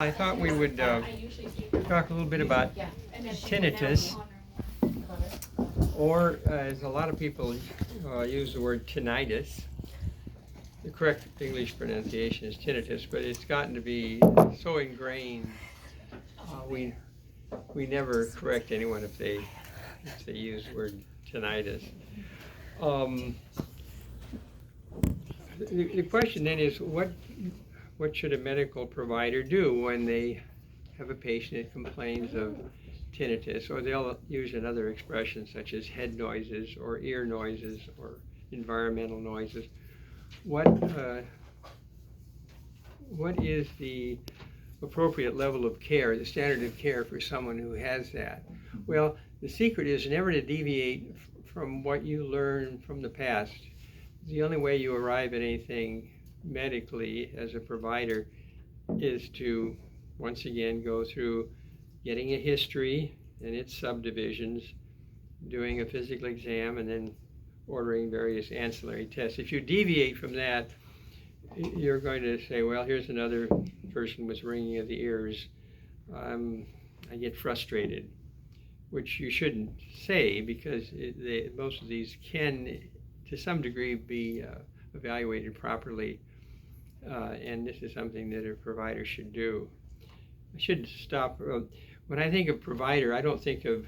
I thought we would talk a little bit about tinnitus, or as a lot of people use the word tinnitus. The correct English pronunciation is tinnitus, but it's gotten to be so ingrained. We never correct anyone if they use the word tinnitus. The question then is, what should a medical provider do when they have a patient that complains of tinnitus? Or they'll use another expression such as head noises or ear noises or environmental noises. What is the appropriate level of care, the standard of care for someone who has that? Well, the secret is never to deviate from what you learn from the past. The only way you arrive at anything medically as a provider is to once again go through getting a history and its subdivisions, doing a physical exam, and then ordering various ancillary tests. If you deviate from that, you're going to say, well, here's another person with ringing of the ears. I get frustrated, which you shouldn't say, because most of these can to some degree be evaluated properly, and this is something that a provider should do. I should stop. When I think of provider, I don't think of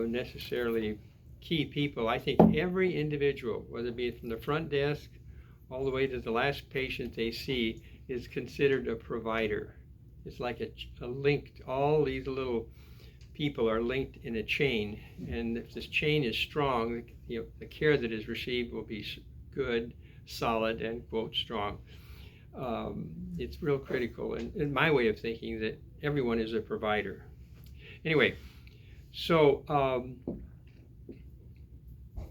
necessarily key people. I think every individual, whether it be from the front desk all the way to the last patient they see, is considered a provider. It's like a link. All these little people are linked in a chain, and if this chain is strong, the care that is received will be good, solid, and quote strong. It's real critical, and in my way of thinking, that everyone is a provider. Anyway, so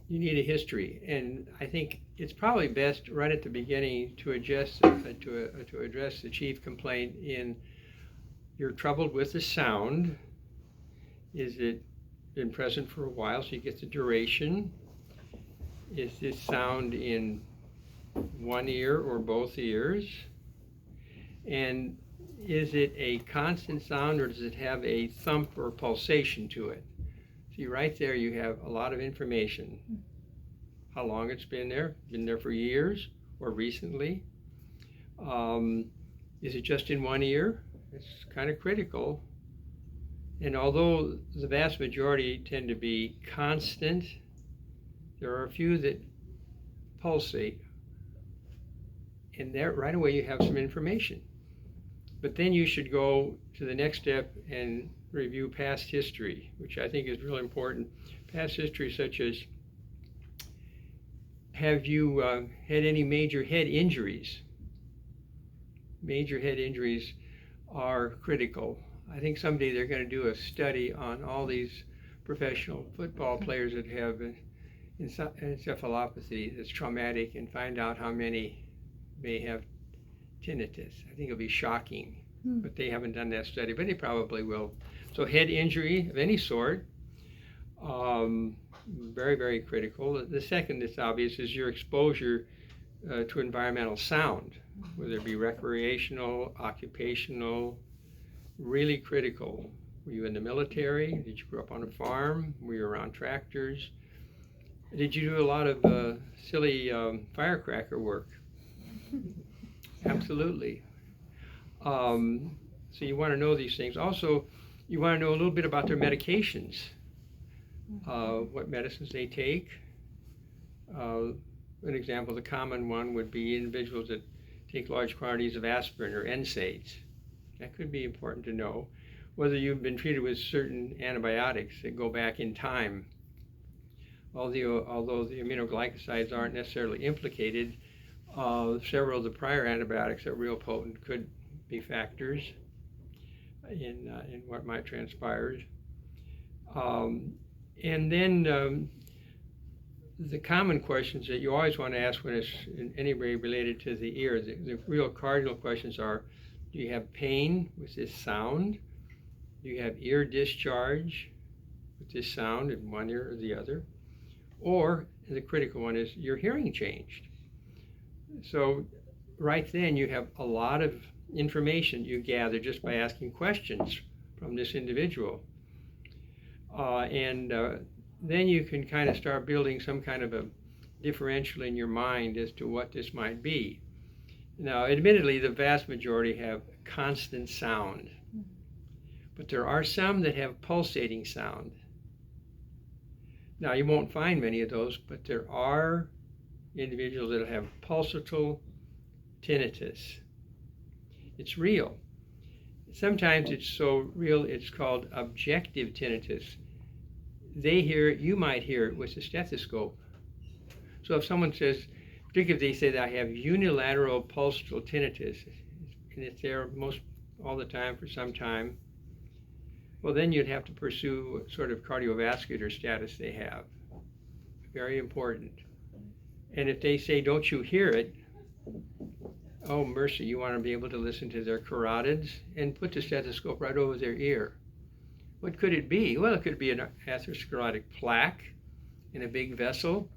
you need a history, and I think it's probably best right at the beginning to address the chief complaint in you're troubled with the sound. Is it been present for a while, so you get the duration? Is this sound in one ear or both ears? And is it a constant sound, or does it have a thump or pulsation to it? See, right there you have a lot of information. How long it's been there for years or recently? Is it just in one ear? It's kind of critical. And although the vast majority tend to be constant, there are a few that pulsate. And there, right away, you have some information. But then you should go to the next step and review past history, which I think is really important. Past history such as, have you had any major head injuries? Major head injuries are critical. I think someday they're going to do a study on all these professional football players that have encephalopathy that's traumatic, and find out how many may have tinnitus. I think it'll be shocking, but they haven't done that study, but they probably will. So head injury of any sort, very, very critical. The second that's obvious is your exposure to environmental sound, whether it be recreational, occupational. Really critical. Were you in the military? Did you grow up on a farm? Were you around tractors? Did you do a lot of silly firecracker work? Absolutely. So you want to know these things. Also, you want to know a little bit about their medications, what medicines they take. An example, the common one would be individuals that take large quantities of aspirin or NSAIDs. That could be important to know. Whether you've been treated with certain antibiotics that go back in time. Although the aminoglycosides aren't necessarily implicated, several of the prior antibiotics that are real potent could be factors in what might transpire. And then the common questions that you always want to ask when it's in any way related to the ear, the real cardinal questions are, do you have pain with this sound? Do you have ear discharge with this sound in one ear or the other? Or, the critical one is, your hearing changed. So right then you have a lot of information you gather just by asking questions from this individual. And then you can kind of start building some kind of a differential in your mind as to what this might be. Now, admittedly, the vast majority have constant sound, but there are some that have pulsating sound. Now, you won't find many of those, but there are individuals that have pulsatile tinnitus. It's real. Sometimes it's so real it's called objective tinnitus. They hear it, you might hear it with a stethoscope. So if someone says, particularly if they say that I have unilateral pulsatile tinnitus, and it's there most all the time for some time, well, then you'd have to pursue what sort of cardiovascular status they have. Very important. And if they say, don't you hear it? Oh, mercy, you want to be able to listen to their carotids and put the stethoscope right over their ear. What could it be? Well, it could be an atherosclerotic plaque in a big vessel,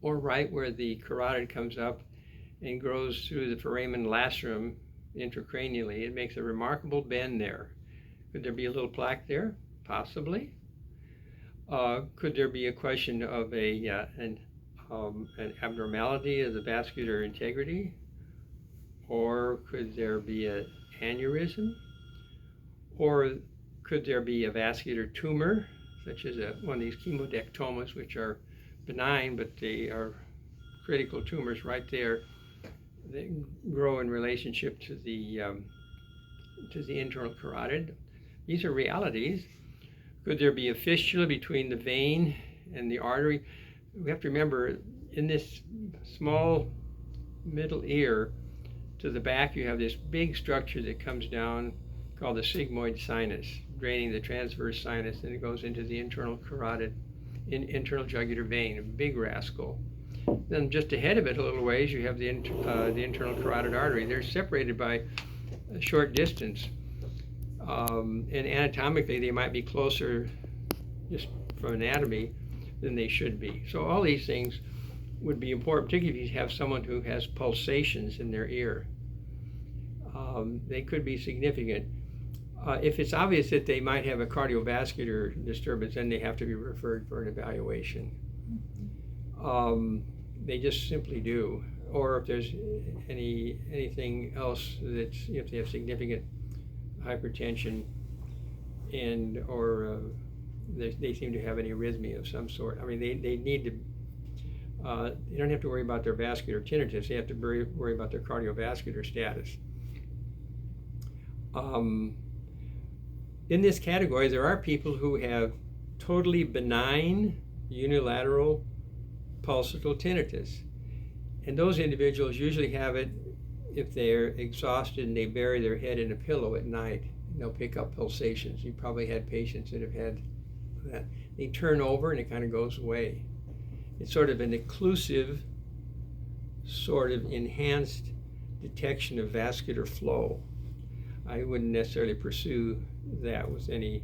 or right where the carotid comes up and grows through the foramen lacerum intracranially. It makes a remarkable bend there. Could there be a little plaque there? Possibly. Could there be a question of an abnormality of the vascular integrity? Or could there be an aneurysm? Or could there be a vascular tumor, such as one of these chemodectomas, which are benign, but they are critical tumors right there. They grow in relationship to the internal carotid. These are realities. Could there be a fistula between the vein and the artery? We have to remember, in this small middle ear to the back, you have this big structure that comes down called the sigmoid sinus, draining the transverse sinus, and it goes into the internal carotid, internal jugular vein, a big rascal. Then just ahead of it a little ways, you have the internal carotid artery. They're separated by a short distance. And anatomically, they might be closer, just from anatomy, than they should be. So all these things would be important, particularly if you have someone who has pulsations in their ear. They could be significant. If it's obvious that they might have a cardiovascular disturbance, then they have to be referred for an evaluation. They just simply do. Or if there's anything else that's, if they have significant hypertension or they seem to have an arrhythmia of some sort. I mean, they need to, they don't have to worry about their vascular tinnitus, they have to worry about their cardiovascular status. In this category, there are people who have totally benign unilateral pulsatile tinnitus. And those individuals usually have it if they're exhausted and they bury their head in a pillow at night. They'll pick up pulsations. You probably had patients that have had that. They turn over and it kind of goes away. It's sort of an occlusive, sort of enhanced detection of vascular flow. I wouldn't necessarily pursue that with any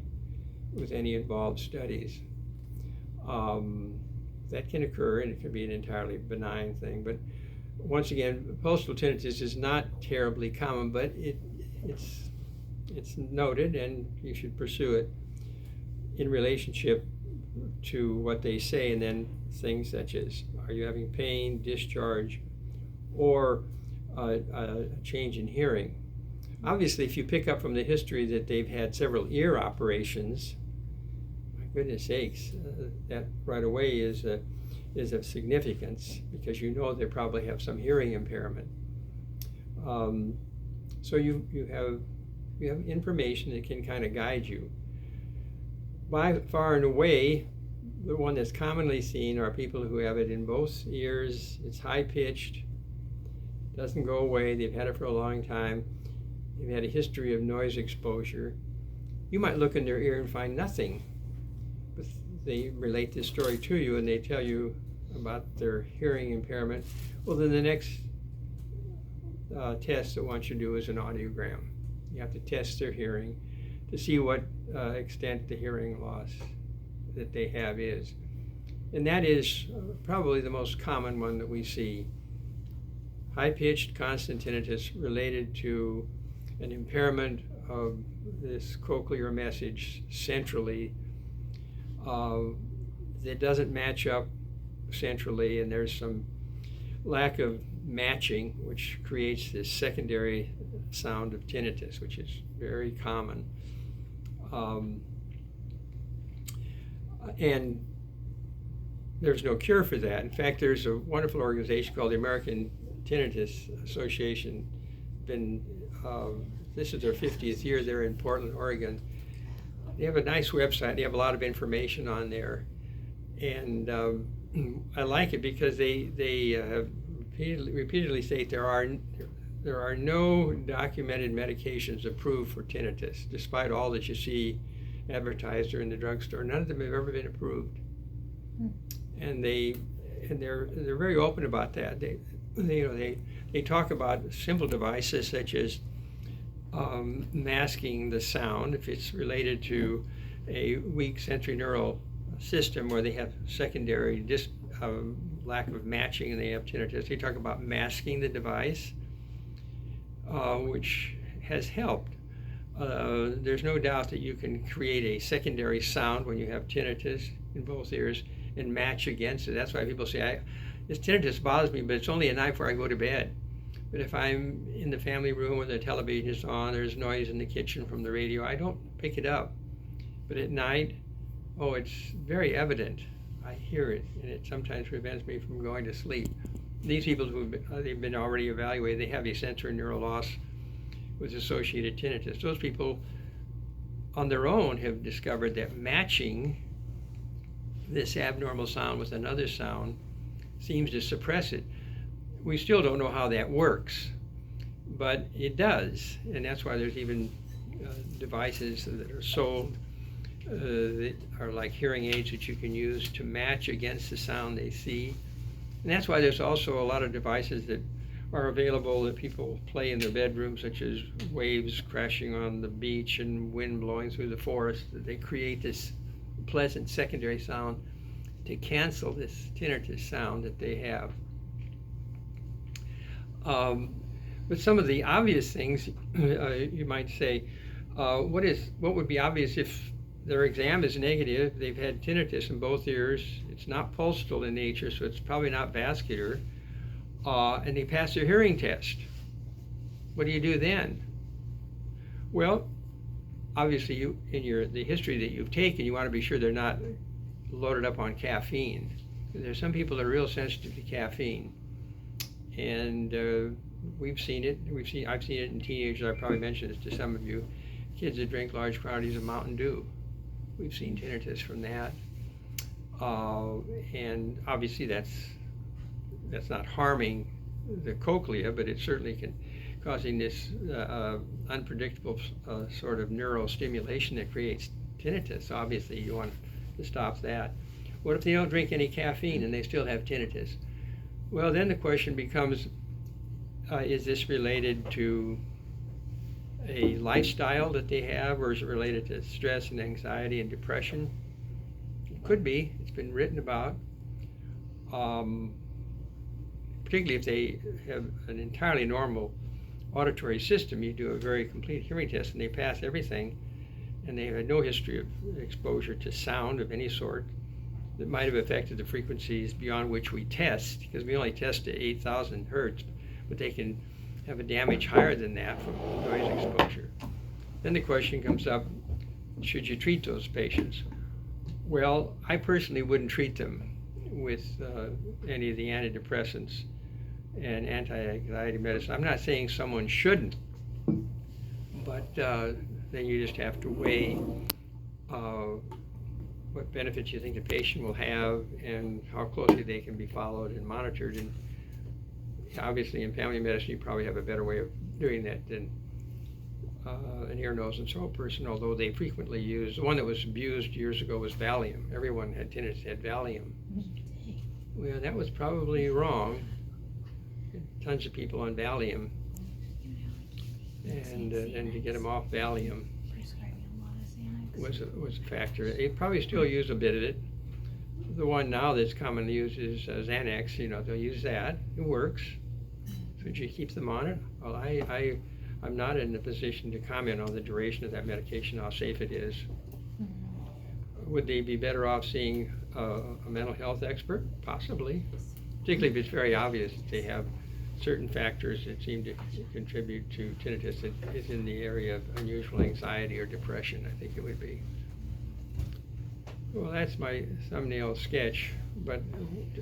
involved studies. That can occur, and it can be an entirely benign thing. But once again, pulsatile tinnitus is not terribly common, but it's noted, and you should pursue it in relationship to what they say, and then things such as, are you having pain, discharge, or a change in hearing? Obviously, if you pick up from the history that they've had several ear operations, my goodness sakes, that right away is of significance, because you know they probably have some hearing impairment. So you have information that can kind of guide you. By far and away, the one that's commonly seen are people who have it in both ears. It's high-pitched, doesn't go away, they've had it for a long time, they've had a history of noise exposure. You might look in their ear and find nothing, but they relate this story to you and they tell you about their hearing impairment. Well, then the next test that one should do is an audiogram. You have to test their hearing to see what extent the hearing loss that they have is. And that is probably the most common one that we see. high-pitched constant tinnitus related to an impairment of this cochlear message centrally that doesn't match up centrally, and there's some lack of matching, which creates this secondary sound of tinnitus, which is very common. And there's no cure for that. In fact, there's a wonderful organization called the American Tinnitus Association. This is their 50th year. They're in Portland, Oregon. They have a nice website. They have a lot of information on there, and I like it because they have repeatedly state there are no documented medications approved for tinnitus, despite all that you see advertised or in the drugstore. None of them have ever been approved, and they're very open about that. They talk about simple devices such as masking the sound if it's related to a weak sensory neural system where they have secondary lack of matching and they have tinnitus. They talk about masking the device, which has helped. There's no doubt that you can create a secondary sound when you have tinnitus in both ears and match against it. That's why people say, this tinnitus bothers me, but it's only at night before I go to bed. But if I'm in the family room where the television is on, there's noise in the kitchen from the radio, I don't pick it up. But at night, oh, it's very evident. I hear it, and it sometimes prevents me from going to sleep. These people they've been already evaluated, they have a sensory neural loss with associated tinnitus. Those people on their own have discovered that matching this abnormal sound with another sound seems to suppress it. We still don't know how that works, but it does, and that's why there's even devices that are sold that are like hearing aids that you can use to match against the sound they see. And that's why there's also a lot of devices that are available that people play in their bedrooms, such as waves crashing on the beach and wind blowing through the forest. They create this pleasant secondary sound to cancel this tinnitus sound that they have. But some of the obvious things, you might say, what would be obvious if their exam is negative, they've had tinnitus in both ears, it's not pulsal in nature, so it's probably not vascular, and they pass their hearing test. What do you do then? Well, obviously the history that you've taken, you want to be sure they're not loaded up on caffeine. There's some people that are real sensitive to caffeine. And I've seen it in teenagers. I probably mentioned this to some of you. Kids that drink large quantities of Mountain Dew. We've seen tinnitus from that. And obviously that's not harming the cochlea, but it certainly can causing this unpredictable sort of neural stimulation that creates tinnitus. So obviously you want to stop that. What if they don't drink any caffeine and they still have tinnitus? Well, then the question becomes, is this related to a lifestyle that they have, or is it related to stress and anxiety and depression? It could be. It's been written about. Particularly if they have an entirely normal auditory system, you do a very complete hearing test and they pass everything, and they had no history of exposure to sound of any sort that might have affected the frequencies beyond which we test, because we only test to 8,000 hertz, but they can have a damage higher than that from noise exposure. Then the question comes up, should you treat those patients? Well, I personally wouldn't treat them with any of the antidepressants and anti-anxiety medicine. I'm not saying someone shouldn't, but then you just have to weigh what benefits you think the patient will have and how closely they can be followed and monitored. And obviously in family medicine you probably have a better way of doing that than an ear, nose, and throat person, although they frequently use, the one that was abused years ago was Valium. Everyone had tinnitus had Valium. Well, that was probably wrong. Tons of people on Valium, and then to get them off Valium was a factor. They probably still use a bit of it. The one now that's commonly used is Xanax. They'll use that. It works. Should you keep them on it? Well, I'm not in a position to comment on the duration of that medication, how safe it is. Would they be better off seeing a mental health expert? Possibly, particularly if it's very obvious that they have certain factors that seem to contribute to tinnitus that is in the area of unusual anxiety or depression. I think it would be. Well, that's my thumbnail sketch, but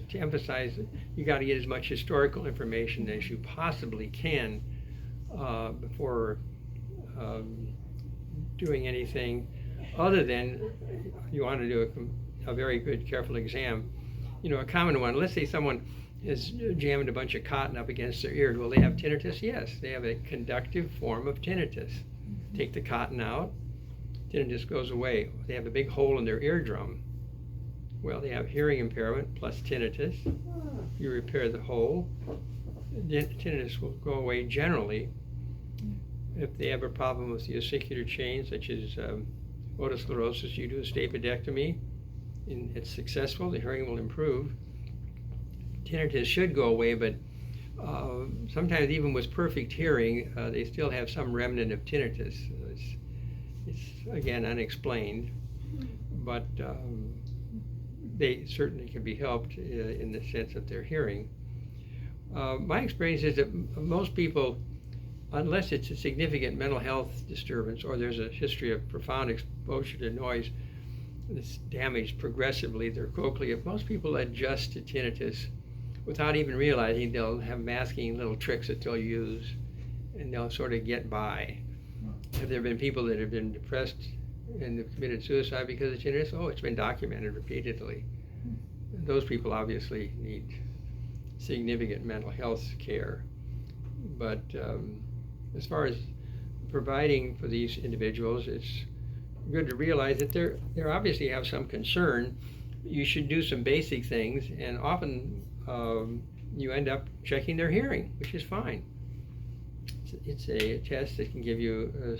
to emphasize, you got to get as much historical information as you possibly can before doing anything other than you want to do a very good, careful exam. You know, a common one, let's say someone has jammed a bunch of cotton up against their ear. Will they have tinnitus? Yes, they have a conductive form of tinnitus. Take the cotton out, tinnitus goes away. They have a big hole in their eardrum. Well, they have hearing impairment plus tinnitus. You repair the hole, tinnitus will go away generally. If they have a problem with the ossicular chain, such as otosclerosis, you do a stapedectomy, and it's successful, the hearing will improve. Tinnitus should go away, but sometimes even with perfect hearing, they still have some remnant of tinnitus. It's again unexplained, but they certainly can be helped in the sense of their hearing. My experience is that most people, unless it's a significant mental health disturbance or there's a history of profound exposure to noise that's damaged progressively their cochlea, most people adjust to tinnitus without even realizing. They'll have masking little tricks that they'll use, and they'll sort of get by. Have there been people that have been depressed and have committed suicide because of tinnitus? Oh, it's been documented repeatedly. Those people obviously need significant mental health care. But as far as providing for these individuals, it's good to realize that they obviously have some concern. You should do some basic things, and often you end up checking their hearing, which is fine. It's a test that can give you a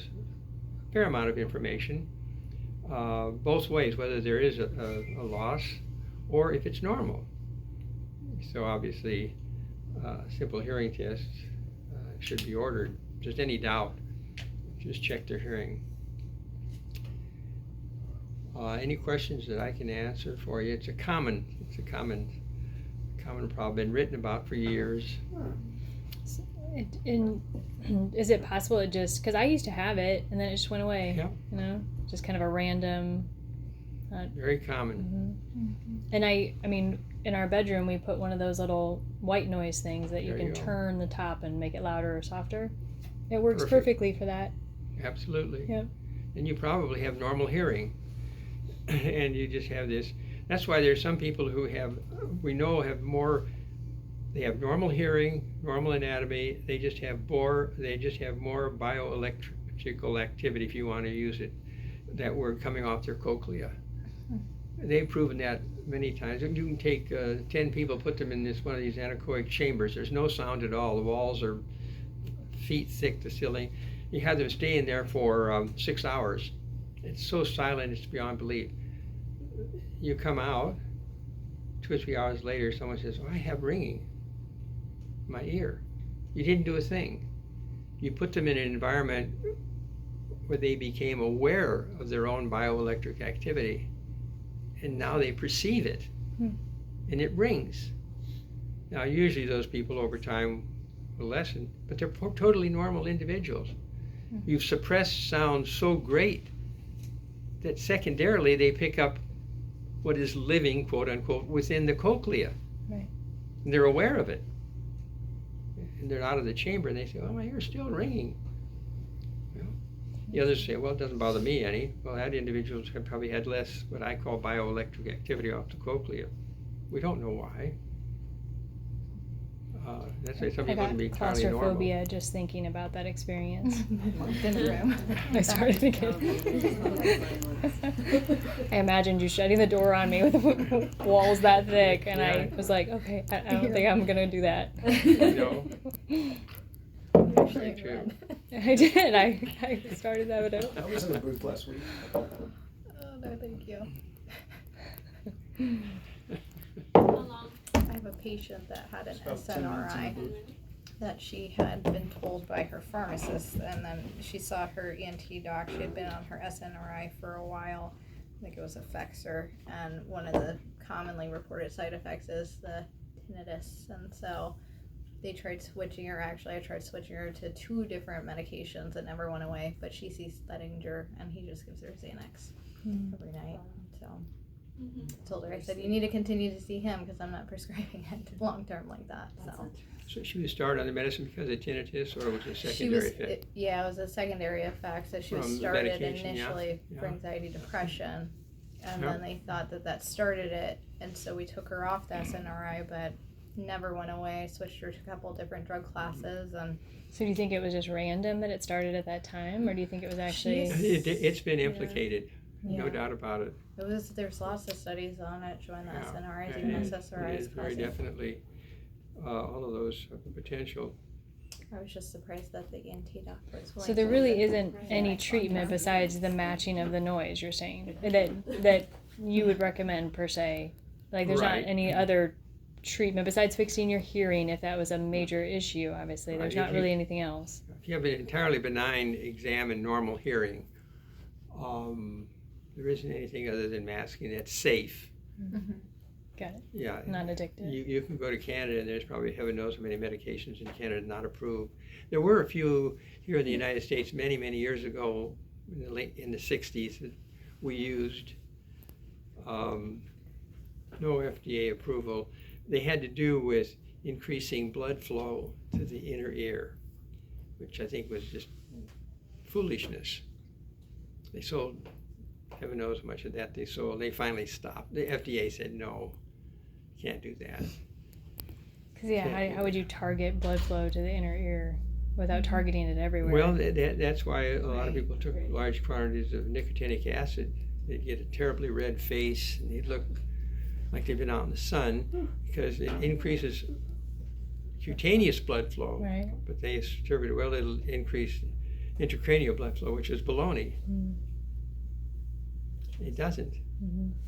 fair amount of information both ways, whether there is a loss or if it's normal. So obviously a simple hearing test should be ordered. If there's any doubt, just check their hearing. Any questions that I can answer for you? It's a common problem, been written about for years. Is it possible it just, because I used to have it and then it just went away? Yeah. You know, just kind of a random. Very common. And I mean, in our bedroom we put one of those little white noise things that you can turn the top and make it louder or softer. It works perfectly for that. Absolutely. Yep. And you probably have normal hearing, and you just have this. That's why there's some people who we know have more. They have normal hearing, normal anatomy. They just have more bioelectrical activity, if you want to use it, that word, coming off their cochlea. They've proven that many times. You can take 10 people, put them in one of these anechoic chambers. There's no sound at all. The walls are feet thick, the ceiling. You have them stay in there for 6 hours. It's so silent, it's beyond belief. You come out, 2 or 3 hours later, someone says, "Oh, I have ringing in my ear." You didn't do a thing. You put them in an environment where they became aware of their own bioelectric activity, and now they perceive it, and it rings. Now, usually those people over time will lessen, but they're totally normal individuals. You've suppressed sound so great that secondarily they pick up what is living, quote unquote, within the cochlea. Right. And they're aware of it. And they're out of the chamber and they say, "Oh, my ear's still ringing." Well, the others say, "Well, it doesn't bother me any." Well, that individuals have probably had less what I call bioelectric activity off the cochlea. We don't know why. That's why some people can be entirely normal. Claustrophobia just thinking about that experience. In the room. I started to get. I imagined you shutting the door on me with walls that thick, and I was like, okay, I don't think I'm gonna do that. No. Actually, true. I did. I started that with it. I was in the booth last week. Oh, no, thank you. I have a patient that had an About 10 minutes in SNRI. the booth. that she had been told by her pharmacist, and then she saw her ENT doc. She had been on her SNRI for a while. I think it was Effexor, and one of the commonly reported side effects is the tinnitus, and so they tried switching her. Actually, I tried switching her to 2 different medications. It never went away, but she sees Stedinger, and he just gives her Xanax every night. So I told her, I said, you need to continue to see him because I'm not prescribing it long term like that. So she was started on the medicine because of tinnitus, or was it a secondary effect? It was a secondary effect. So she was From the started medication, initially yeah. for anxiety, depression, and Yeah. then they thought that started it, and so we took her off the SNRI, but never went away. Switched her to a couple different drug classes, and So do you think it was just random that it started at that time, or do you think it was actually? It's been implicated, no Yeah. doubt about it. there's lots of studies on it showing the Yeah. SNRIs, And even it SSRIs is very causing. definitely all of those have the potential. I was just surprised that the ENT doctor was willing So there to really use it. isn't any treatment besides the matching of the noise. You're saying that you would recommend per se, like there's Right. not any other treatment besides fixing your hearing if that was a major issue. Obviously, there's Right. not really anything else. If you have an entirely benign exam and normal hearing, there isn't anything other than masking that's safe. Got it. Yeah. Not addictive. You can go to Canada, and there's probably heaven knows how many medications in Canada not approved. There were a few here in the United States many, many years ago, in the 60s, that we used. No FDA approval. They had to do with increasing blood flow to the inner ear, which I think was just foolishness. They sold, heaven knows how much of that they sold. They finally stopped. The FDA said, no, can't do that. Because how would you target blood flow to the inner ear without targeting it everywhere? Well, that's why a lot of people took large quantities of nicotinic acid. They'd get a terribly red face, and they'd look like they've been out in the sun, because it increases cutaneous blood flow. Right. But they attributed, well, it'll increase intracranial blood flow, which is baloney. It doesn't.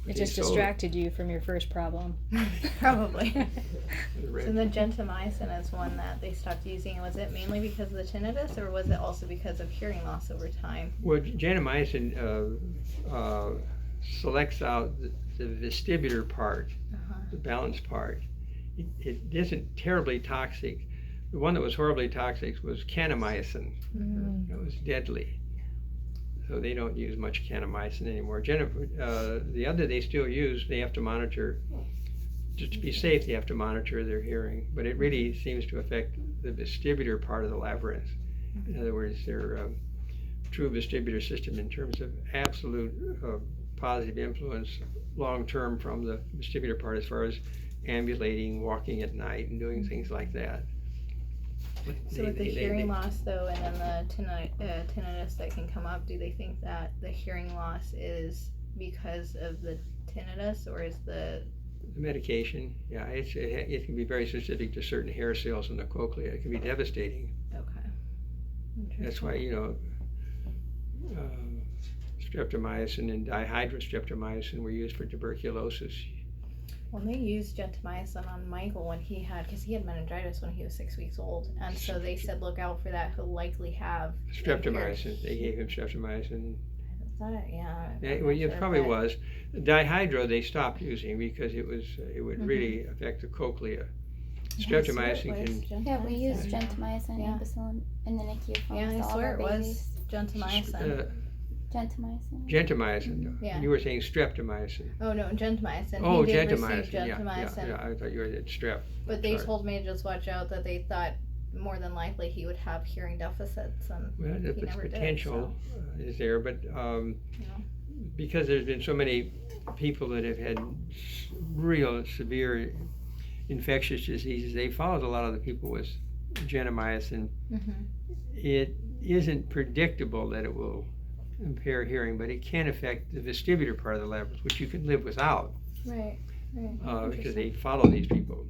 It just distracted you from your first problem. Probably. Red. So the gentamicin is one that they stopped using. Was it mainly because of the tinnitus, or was it also because of hearing loss over time? Well, gentamicin selects out the vestibular part, the balance part. It isn't terribly toxic. The one that was horribly toxic was kanamycin. It was deadly. So they don't use much kanamycin anymore. The other they still use, they have to monitor, just to be safe, they have to monitor their hearing. But it really seems to affect the vestibular part of the labyrinth. In other words, their true vestibular system in terms of absolute positive influence long-term from the vestibular part as far as ambulating, walking at night, and doing things like that. So with the hearing loss, though, and then the tinnitus that can come up, do they think that the hearing loss is because of the tinnitus, or is the medication? Yeah, it can be very specific to certain hair cells in the cochlea. It can be devastating. okay? That's why, streptomycin and dihydrostreptomycin were used for tuberculosis. Well, they used gentamicin on Michael when because he had meningitis when he was 6 weeks old, and so they said, look out for that. He'll likely have Streptomycin. They gave him streptomycin. Is that it? Yeah. Well, it probably was. Dihydro they stopped using because it would really affect the cochlea. Streptomycin can. Yeah, we use gentamicin, Yeah. ampicillin in the NICU for Yeah, almost I all swear of it our was babies. gentamicin. Gentamicin. Gentamicin. Yeah. You were saying streptomycin. Oh no, gentamicin. Oh, he did receive gentamicin. Yeah, gentamicin. yeah. I thought you were at strep. But they Sorry. told me to just watch out that they thought more than likely he would have hearing deficits, and Well, the he never potential is there, but because there's been so many people that have had real severe infectious diseases, they followed a lot of the people with gentamicin. It isn't predictable that it will impair hearing, but it can affect the vestibular part of the labyrinth, which you can live without. Right. Because they follow these people.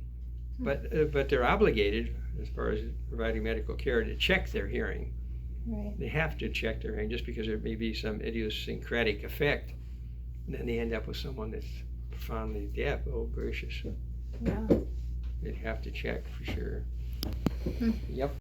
But they're obligated, as far as providing medical care, to check their hearing. Right. They have to check their hearing just because there may be some idiosyncratic effect. And then they end up with someone that's profoundly deaf. Oh, gracious. Yeah. They'd have to check for sure. Yep.